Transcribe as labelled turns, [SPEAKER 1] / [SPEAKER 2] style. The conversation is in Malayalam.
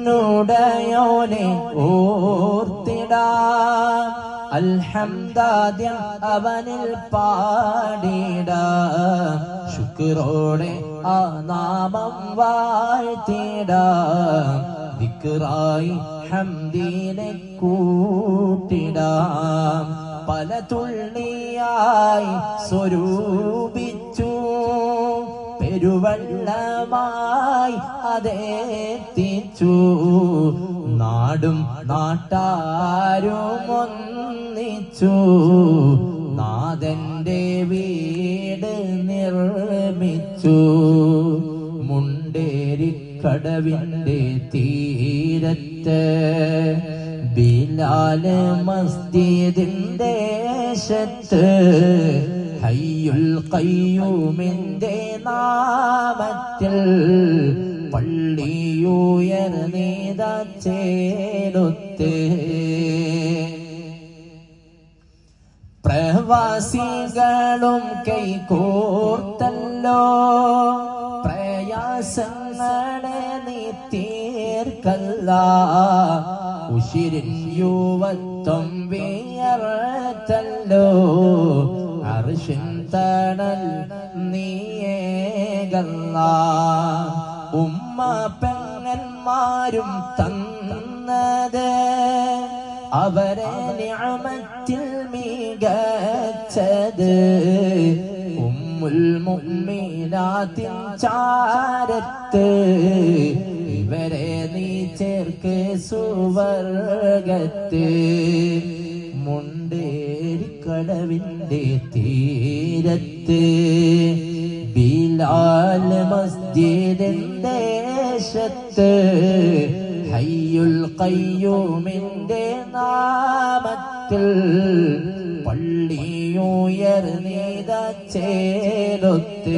[SPEAKER 1] നുടയോനെ ഓർത്തിടാം അൽഹംദാദ്യം അവനിൽ പാടിടാം ശുക്രോടെ ആ നാമം വാഴ്ത്തിടാം ദിക്റായി ഹംദീനെ കൂട്ടിടാം പല തുള്ളിയായി സ്വരൂപിച്ചു പെരുവെള്ളമായി അതെത്തിച്ചു നാടും നാട്ടാരും ഒന്നിച്ചു നാഥന്റെ വീട് നിർമ്മിച്ചു മുണ്ടേരിക്കടവിന്റെ തീരത്ത് ബിലാല് മസ്ജിദിന്റെ ദേശത്ത് ഹയ്യുൽ ഖയ്യൂമിന്റെ നാമത്തിൽ പള്ളിയുയർന്നീത ചേലൊത്ത് പ്രവാസികളും കൈകോർത്തല്ലോ പ്രയാസങ്ങളെ നീ തീർക്കല്ല ഉശിരിൻ യുവത്വം വിയർത്തല്ലോ അർശിൻ തണൽ നീയേകല്ല ഉമ്മ പെങ്ങന്മാരും തന്നത് അവരെ നിഅമത്തിൽ മികച്ചത് ഉമ്മുൽ മുഅ്മിനാത്തിൻ ചാരത്ത് ഇവരെ നീ ചേർക്ക് സുവർഗത്ത് മുണ്ടേരിക്കടവിന്റെ തീരത്ത് ബിലാൽ മസ്ജിദിന്റെ ദേശത്ത് ഹയ്യുൽ ഖയ്യൂമിന്റെ നാമത്തിൽ പള്ളിയുയർന്നീത ചേലൊത്ത്